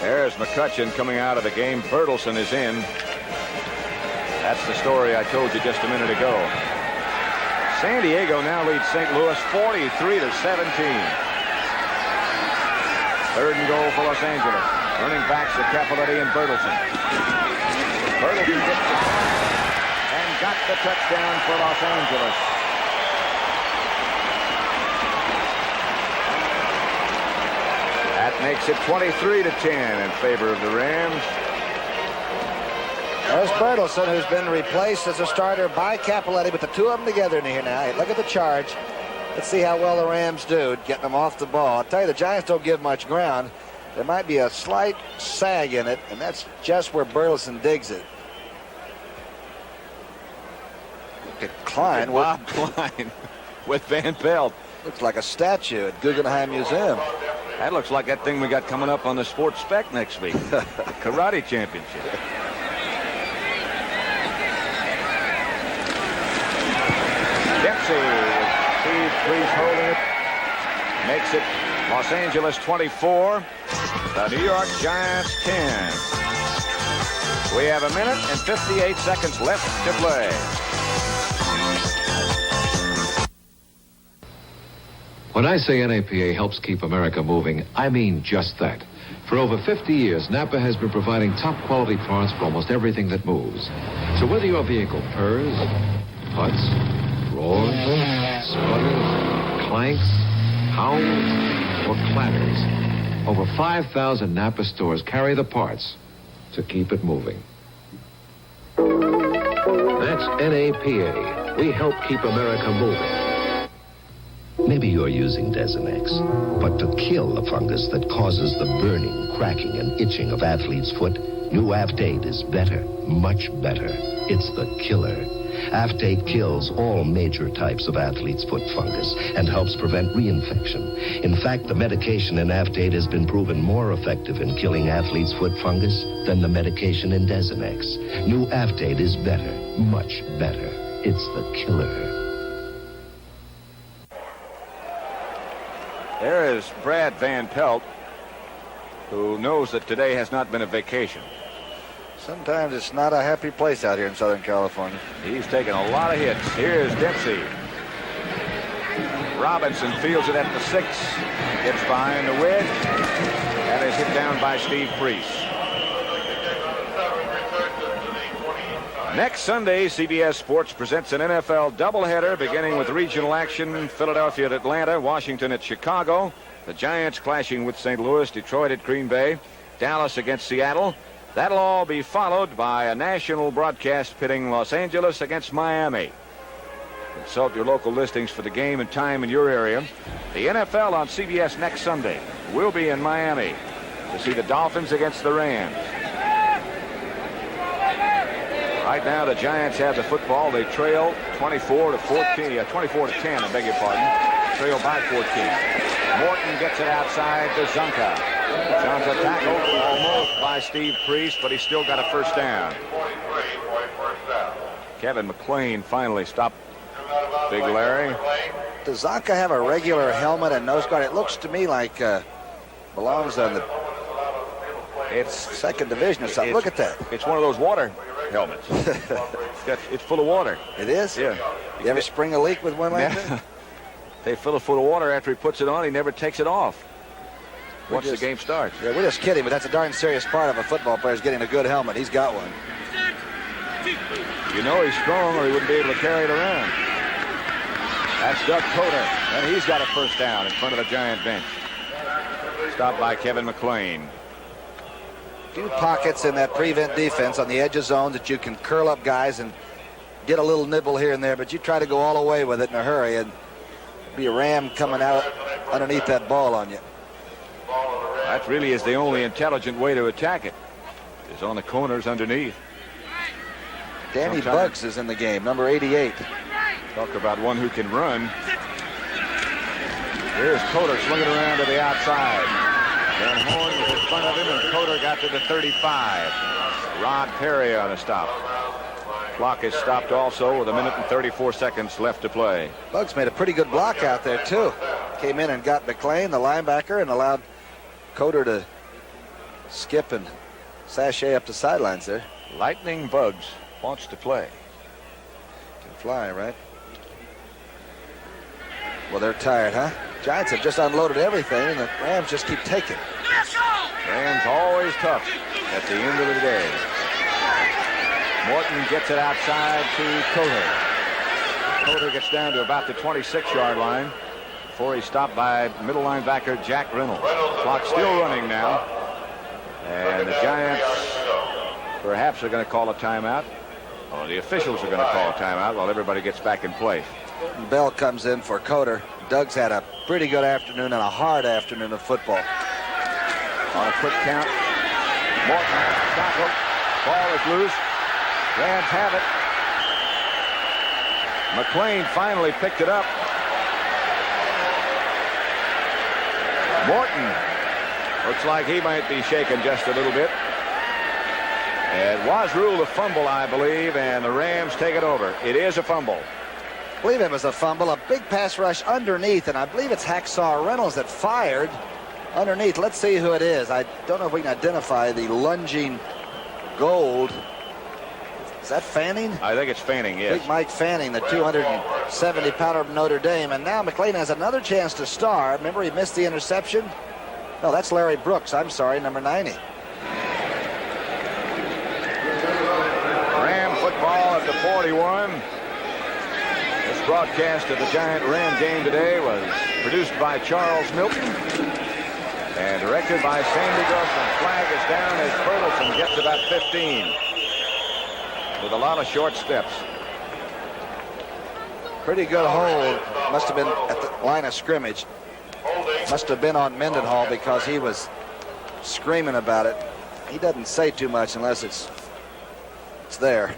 There's McCutcheon coming out of the game. Bertelsen is in. That's the story I told you just a minute ago. San Diego now leads St. Louis 43-17. Third and goal for Los Angeles. Running backs are Capoletti and Bertelsen. Bertelsen gets the and got the touchdown for Los Angeles. That makes it 23-10 in favor of the Rams. There's Bertelsen, who's been replaced as a starter by Capoletti, but the two of them together in here now. Look at the charge. Let's see how well the Rams do getting them off the ball. I'll tell you, the Giants don't give much ground. There might be a slight sag in it, and that's just where Bertelsen digs it. Look at Klein. Bob Klein with Van Pelt. Looks like a statue at Guggenheim Museum. That looks like that thing we got coming up on the Sports Spec next week. The Karate Championship. Dempsey, Steve Freeze holding it, makes it Los Angeles 24, the New York Giants 10. We have 1 minute and 58 seconds left to play. When I say NAPA helps keep America moving, I mean just that. For over 50 years, Napa has been providing top-quality parts for almost everything that moves. So whether your vehicle purrs, puts, roars, sputters, clanks, howls, or clatters, over 5,000 Napa stores carry the parts to keep it moving. That's NAPA. We help keep America moving. Maybe you're using Desenex, but to kill the fungus that causes the burning, cracking, and itching of athlete's foot, new Aftate is better, much better. It's the killer. Aftate kills all major types of athlete's foot fungus and helps prevent reinfection. In fact, the medication in Aftate has been proven more effective in killing athlete's foot fungus than the medication in Desenex. New Aftate is better, much better. It's the killer. There is Brad Van Pelt, who knows that today has not been a vacation. Sometimes it's not a happy place out here in Southern California. He's taken a lot of hits. Here's Dempsey. Robinson fields it at the 6. Gets behind the wedge. And is hit down by Steve Priest. Next Sunday, CBS Sports presents an NFL doubleheader beginning with regional action. Philadelphia at Atlanta, Washington at Chicago. The Giants clashing with St. Louis, Detroit at Green Bay, Dallas against Seattle. That'll all be followed by a national broadcast pitting Los Angeles against Miami. Consult your local listings for the game and time in your area. The NFL on CBS next Sunday. We'll be in Miami to see the Dolphins against the Rams. Right now, the Giants have the football. They trail 24-14, 24-10, I beg your pardon. Trail by 14. Morton gets it outside to Zunka. Zunka tackled almost by Steve Priest, but he's still got a first down. Kevin McClain finally stopped Big Larry. Does Zonka have a regular helmet and nose guard? It looks to me like belongs on the second division or something. Look at that. It's one of those water helmets. It's full of water. It is? Yeah. You ever spring a leak with one like that? They fill it full of water. After he puts it on, he never takes it off once the game starts. Yeah, we're just kidding, but that's a darn serious part of a football player is getting a good helmet. He's got one. You know he's strong or he wouldn't be able to carry it around. That's Doug Coder, and he's got a first down in front of the Giant bench. Stopped by Kevin McClain. Few pockets in that prevent defense on the edge of zone that you can curl up guys and get a little nibble here and there, but you try to go all the way with it in a hurry and be a ram coming out underneath that ball on you. That really is the only intelligent way to attack it, is on the corners underneath. Danny Bugs is in the game, number 88. Talk about one who can run. Here's Coder swinging around to the outside. Van Horn was in front of him, and Coder got to the 35. Rod Perry on a stop. Clock is stopped also with 1 minute and 34 seconds left to play. Bugs made a pretty good block out there, too. Came in and got McClain, the linebacker, and allowed Coder to skip and sashay up the sidelines there. Lightning Bugs wants to play. Can fly, right? Well, they're tired, huh? Giants have just unloaded everything, and the Rams just keep taking. Rams always tough at the end of the day. Morton gets it outside to Coder. Coder gets down to about the 26-yard line before he's stopped by middle linebacker Jack Reynolds. Clock still running now. And the Giants perhaps are going to call a timeout. Or the officials are going to call a timeout while everybody gets back in place. Bell comes in for Coder. Doug's had a pretty good afternoon and a hard afternoon of football. On a quick count, Morton has to tackle. Ball is loose. Rams have it. McClain finally picked it up. Morton looks like he might be shaken just a little bit. It was ruled a fumble, I believe, and the Rams take it over. It is a fumble. I believe it was a fumble, a big pass rush underneath, and I believe it's Hacksaw Reynolds that fired underneath. Let's see who it is. I don't know if we can identify the lunging gold. Is that Fanning? I think it's Fanning, yes. Big Mike Fanning, the 270-pounder of Notre Dame. And now McClain has another chance to star. Remember, he missed the interception? No, that's Larry Brooks. I'm sorry, number 90. Ram football at the 41. This broadcast of the Giant Ram game today was produced by Charles Milton and directed by Sandy Grossman. Flag is down as Bertelsen gets about 15 with a lot of short steps. Pretty good hold. Must have been at the line of scrimmage. Must have been on Mendenhall because he was screaming about it. He doesn't say too much unless it's there.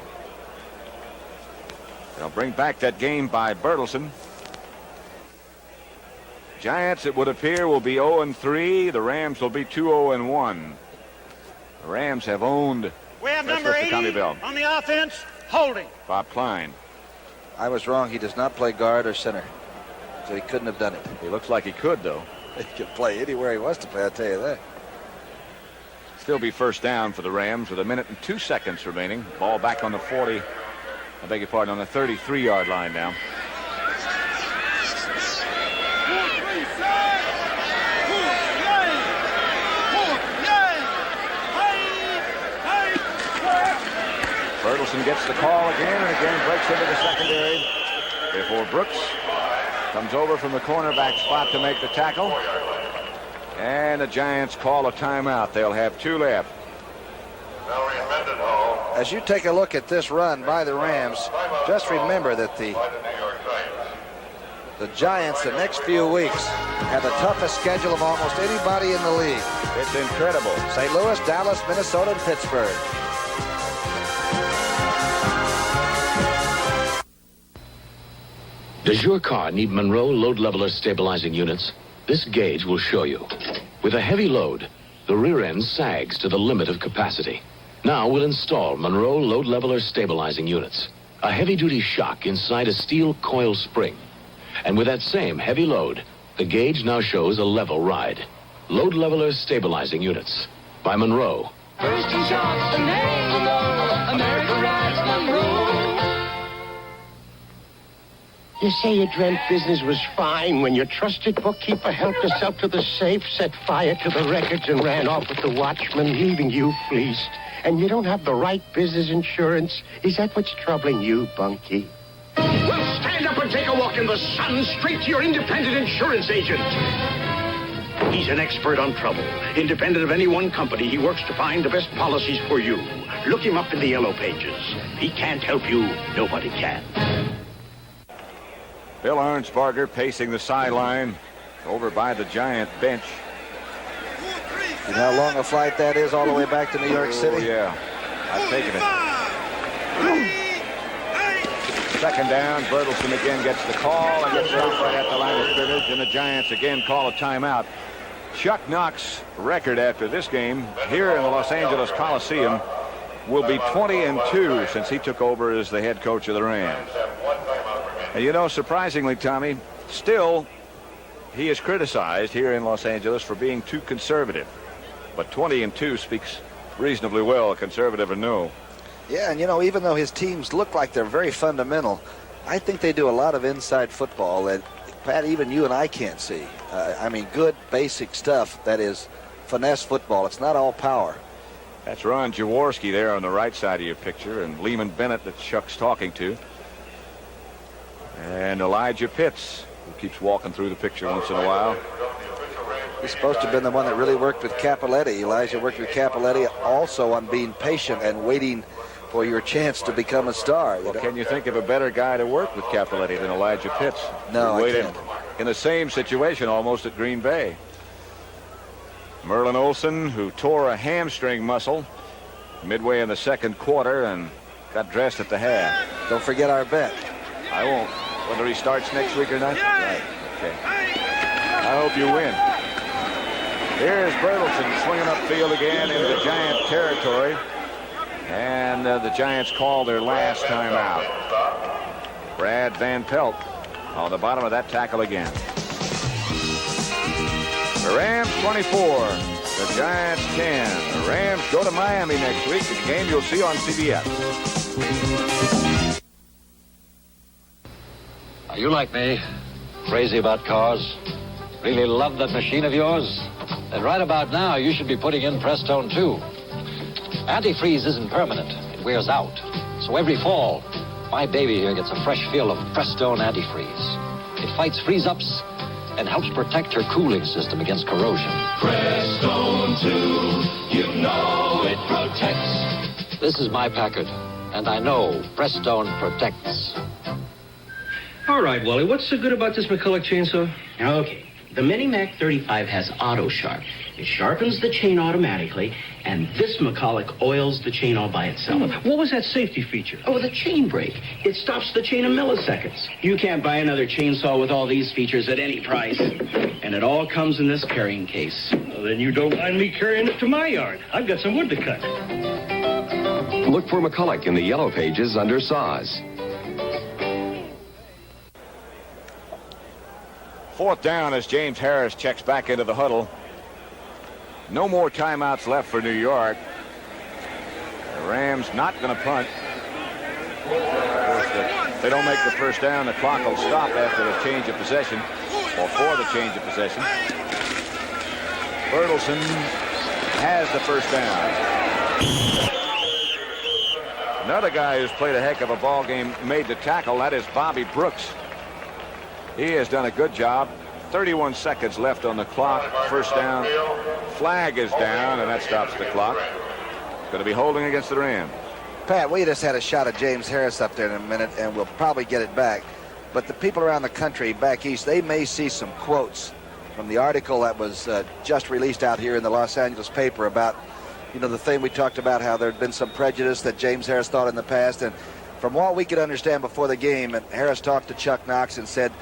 They'll bring back that game by Bertelsen. Giants, it would appear, will be 0-3. The Rams will be 2-0-1. The Rams have owned. We have number 80 on the offense, holding. Bob Klein. I was wrong. He does not play guard or center, so he couldn't have done it. He looks like he could, though. He can play anywhere he wants to play, I'll tell you that. Still be first down for the Rams with 1 minute and 2 seconds remaining. Ball back on the 40. I beg your pardon, on the 33-yard line now. Bertelsen gets the call again and again breaks into the secondary before Brooks comes over from the cornerback spot to make the tackle. And the Giants call a timeout. They'll have 2 left. As you take a look at this run by the Rams, just remember that the Giants the next few weeks have the toughest schedule of almost anybody in the league. It's incredible. St. Louis, Dallas, Minnesota, and Pittsburgh. Does your car need Monroe load leveler stabilizing units? This gauge will show you. With a heavy load, the rear end sags to the limit of capacity. Now we'll install Monroe load leveler stabilizing units. A heavy-duty shock inside a steel coil spring. And with that same heavy load, the gauge now shows a level ride. Load leveler stabilizing units by Monroe. First in shock, the name Monroe. America rides Monroe. You say you dreamt business was fine when your trusted bookkeeper helped herself to the safe, set fire to the records, and ran off with the watchman, leaving you fleeced. And you don't have the right business insurance. Is that what's troubling you, Bunky? Well, stand up and take a walk in the sun straight to your independent insurance agent. He's an expert on trouble. Independent of any one company, he works to find the best policies for you. Look him up in the yellow pages. He can't help you. Nobody can. Bill Arnsparger pacing the sideline over by the Giant bench. You know how long a flight that is all the way back to New York City? Oh, yeah. I've taken it. Second down. Bertelsen again gets the call and gets stopped right at the line of scrimmage, and the Giants again call a timeout. Chuck Knox's record after this game here in the Los Angeles Coliseum will be 20-2 since he took over as the head coach of the Rams. And you know, surprisingly, Tommy, still he is criticized here in Los Angeles for being too conservative. But 20-2 speaks reasonably well, conservative or no. Yeah, and you know, even though his teams look like they're very fundamental, I think they do a lot of inside football that, Pat, even you and I can't see. I mean, good basic stuff that is finesse football. It's not all power. That's Ron Jaworski there on the right side of your picture, and Lehman Bennett that Chuck's talking to. And Elijah Pitts, who keeps walking through the picture once in a while. He's supposed to have been the one that really worked with Capoletti. Elijah worked with Capoletti also on being patient and waiting for your chance to become a star. Well, can you think of a better guy to work with Capoletti than Elijah Pitts? No, who I waited can't. in the same situation almost at Green Bay. Merlin Olsen, who tore a hamstring muscle midway in the second quarter and got dressed at the half. Don't forget our bet. I won't. Whether he starts next week or not? Right. Okay. I hope you win. Here's Bertelsen swinging upfield again into Giant territory. And the Giants call their last timeout. Brad Van Pelt on the bottom of that tackle again. The Rams 24, the Giants 10. The Rams go to Miami next week, a game you'll see on CBS. Are you like me? Crazy about cars? Really love that machine of yours? Then right about now, you should be putting in Prestone too. Antifreeze isn't permanent. It wears out. So every fall, my baby here gets a fresh fill of Prestone antifreeze. It fights freeze-ups and helps protect her cooling system against corrosion. Prestone 2, you know it protects. This is my Packard, and I know Prestone protects. All right, Wally, what's so good about this McCulloch chainsaw? Okay. The Mini-Mac 35 has Auto Sharp. It sharpens the chain automatically, and this McCulloch oils the chain all by itself. What was that safety feature? Oh, the chain brake. It stops the chain in milliseconds. You can't buy another chainsaw with all these features at any price. And it all comes in this carrying case. Well, then you don't mind me carrying it to my yard. I've got some wood to cut. Look for McCulloch in the yellow pages under saws. Fourth down as James Harris checks back into the huddle. No more timeouts left for New York. The Rams not going to punt. Of course, if they don't make the first down, the clock will stop after the change of possession, or for the change of possession. Bertelsen has the first down. Another guy who's played a heck of a ball game made the tackle. That is Bobby Brooks. He has done a good job. 31 seconds left on the clock. First down. Flag is down, and that stops the clock. Going to be holding against the Rams. Pat, we just had a shot of James Harris up there in a minute, and we'll probably get it back. But the people around the country back east, they may see some quotes from the article that was just released out here in the Los Angeles paper about, you know, the thing we talked about, how there had been some prejudice that James Harris thought in the past. And from what we could understand before the game, and Harris talked to Chuck Knox and said,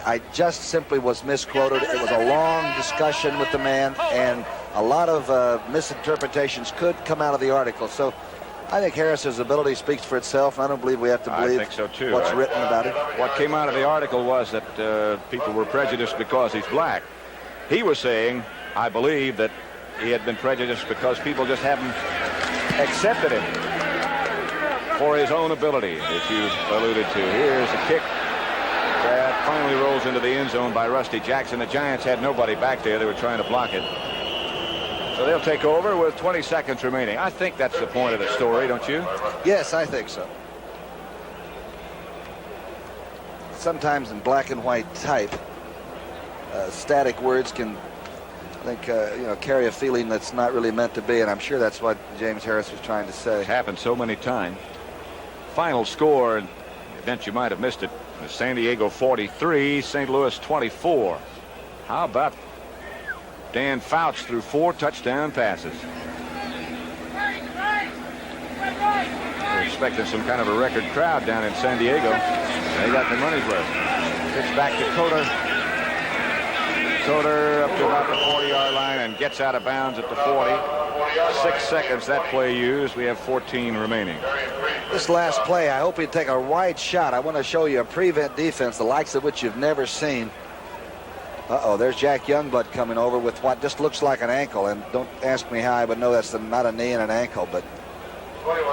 I just simply was misquoted. It was a long discussion with the man, and a lot of misinterpretations could come out of the article. So I think Harris's ability speaks for itself. I don't believe we have to believe I think so too. what's written about it. What came out of the article was that people were prejudiced because he's black. He was saying, I believe, that he had been prejudiced because people just haven't accepted him for his own ability, as you alluded to. Here's a kick that finally rolls into the end zone by Rusty Jackson. The Giants had nobody back there. They were trying to block it. So they'll take over with 20 seconds remaining. I think that's the point of the story, don't you? Yes, I think so. Sometimes in black and white type, static words can, I think, carry a feeling that's not really meant to be, and I'm sure that's what James Harris was trying to say. It's happened so many times. Final score, in the event you might have missed it, was San Diego 43, St. Louis 24. How about Dan Fouts threw 4 touchdown passes? We're expecting some kind of a record crowd down in San Diego. They got their money's worth. Pitch back to Coder. Coder up to about the 40-yard line and gets out of bounds at the 40. 6 seconds that play used. We have 14 remaining. This last play, I hope you take a wide shot. I want to show you a prevent defense, the likes of which you've never seen. Uh-oh, there's Jack Youngblood coming over with what just looks like an ankle. And don't ask me how I would know that's not a knee and an ankle, but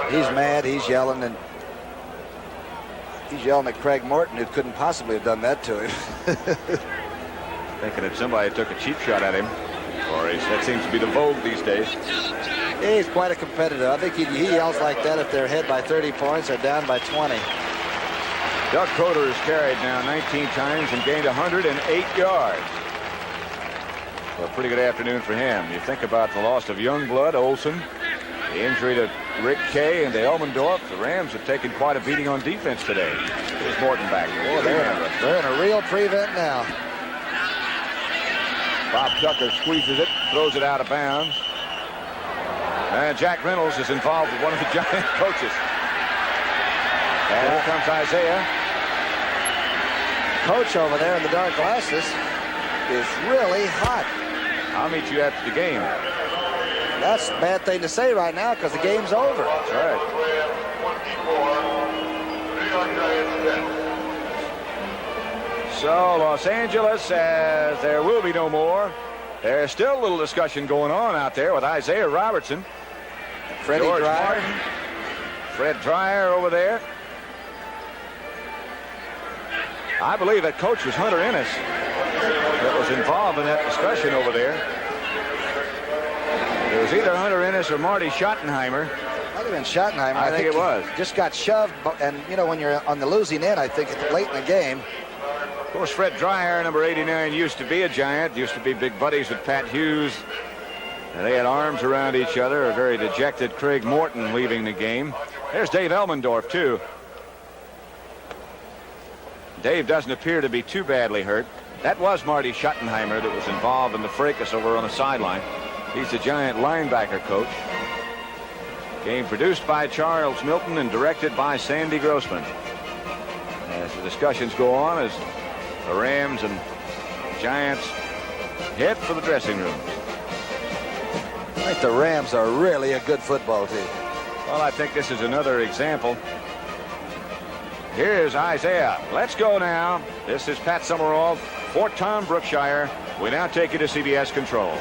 he's mad, he's yelling, and he's yelling at Craig Morton, who couldn't possibly have done that to him. Thinking that somebody took a cheap shot at him. Or that seems to be the vogue these days. He's quite a competitor. I think he yells like that if they're ahead by 30 points or down by 20. Doug Coder has carried now 19 times and gained 108 yards. Well, a pretty good afternoon for him. You think about the loss of Youngblood, Olsen, the injury to Rick Kay and to Elmendorf. The Rams have taken quite a beating on defense today. Here's Morton back. Oh, they're in a real prevent now. Bob Tucker squeezes it, throws it out of bounds. And Jack Reynolds is involved with one of the Giant coaches. And here comes Isaiah. Coach over there in the dark glasses is really hot. I'll meet you after the game. That's a bad thing to say right now because the game's over. That's right. So Los Angeles says there will be no more. There's still a little discussion going on out there with Isaiah Robertson. Freddie Dreyer. Fred Dreyer over there. I believe that coach was Hunter Ennis that was involved in that discussion over there. It was either Hunter Ennis or Marty Schottenheimer. Might have been Schottenheimer. I think it was. Just got shoved, and you know when you're on the losing end, I think late in the game. Of course, Fred Dreyer, number 89, used to be a Giant, used to be big buddies with Pat Hughes. And they had arms around each other. A very dejected Craig Morton leaving the game. There's Dave Elmendorf, too. Dave doesn't appear to be too badly hurt. That was Marty Schottenheimer that was involved in the fracas over on the sideline. He's the Giant linebacker coach. Game produced by Charles Milton and directed by Sandy Grossman. As the discussions go on, as the Rams and Giants head for the dressing rooms. I think the Rams are really a good football team. Well, I think this is another example. Here's Isaiah. Let's go now. This is Pat Summerall for Tom Brookshire. We now take you to CBS Control.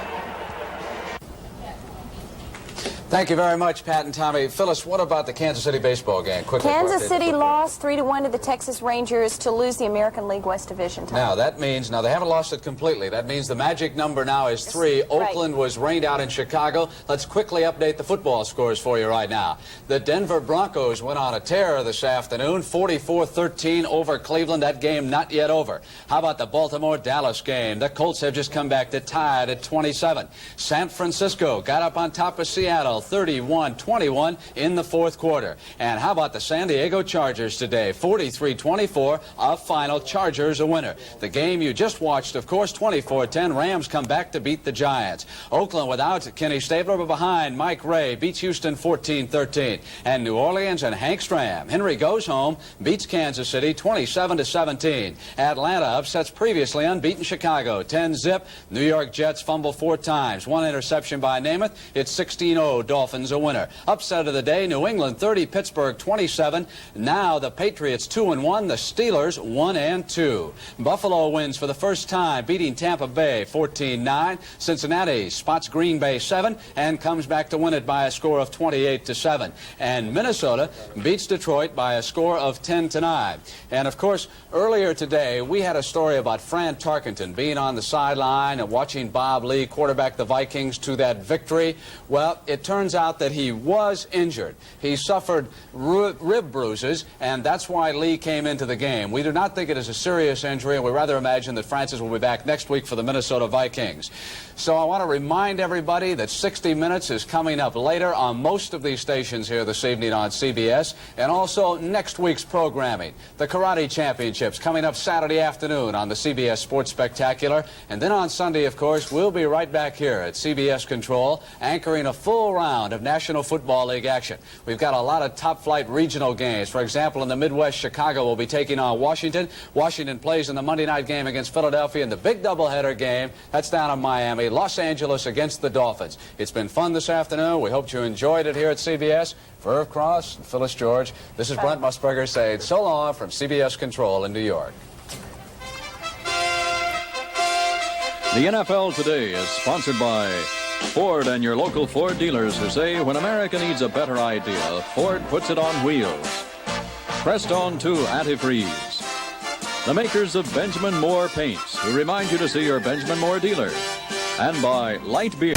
Thank you very much, Pat and Tommy. Phyllis, what about the Kansas City baseball game? Quickly, Kansas City lost 3-1 to the Texas Rangers to lose the American League West Division title. Now, that means, they haven't lost it completely. That means the magic number now is 3. Right. Oakland was rained out in Chicago. Let's quickly update the football scores for you right now. The Denver Broncos went on a tear this afternoon, 44-13 over Cleveland. That game not yet over. How about the Baltimore-Dallas game? The Colts have just come back to tie it at 27. San Francisco got up on top of Seattle, 31-21 in the fourth quarter. And how about the San Diego Chargers today? 43-24, a final. Chargers a winner. The game you just watched, of course, 24-10. Rams come back to beat the Giants. Oakland without Kenny Stabler, but behind Mike Ray beats Houston 14-13. And New Orleans and Hank Stram. Henry goes home, beats Kansas City 27-17. Atlanta upsets previously unbeaten Chicago 10-zip. New York Jets fumble 4 times. 1 interception by Namath. It's 16-0. Dolphins a winner. Upset of the day, New England 30, Pittsburgh 27. Now the Patriots 2-1, the Steelers 1-2. Buffalo wins for the first time, beating Tampa Bay 14-9. Cincinnati spots Green Bay 7 and comes back to win it by a score of 28-7. And Minnesota beats Detroit by a score of 10-9. And of course, earlier today we had a story about Fran Tarkenton being on the sideline and watching Bob Lee quarterback the Vikings to that victory. Well, it turns out that he was injured. He suffered rib bruises, and that's why Lee came into the game. We do not think it is a serious injury, and we rather imagine that Francis will be back next week for the Minnesota Vikings. So I want to remind everybody that 60 Minutes is coming up later on most of these stations here this evening on CBS, and also next week's programming. The Karate Championships coming up Saturday afternoon on the CBS Sports Spectacular, and then on Sunday, of course, we'll be right back here at CBS Control, anchoring a full round of National Football League action. We've got a lot of top-flight regional games. For example, in the Midwest, Chicago will be taking on Washington. Washington plays in the Monday night game against Philadelphia, and the big doubleheader game, that's down in Miami. Los Angeles against the Dolphins. It's been fun this afternoon. We hope you enjoyed it here at CBS. For Irv Cross and Phyllis George, this is Brent Musburger saying so long from CBS Control in New York. The NFL Today is sponsored by Ford and your local Ford dealers who say when America needs a better idea, Ford puts it on wheels. Prestone 2 Antifreeze. The makers of Benjamin Moore Paints who remind you to see your Benjamin Moore dealer. And by Light Beer.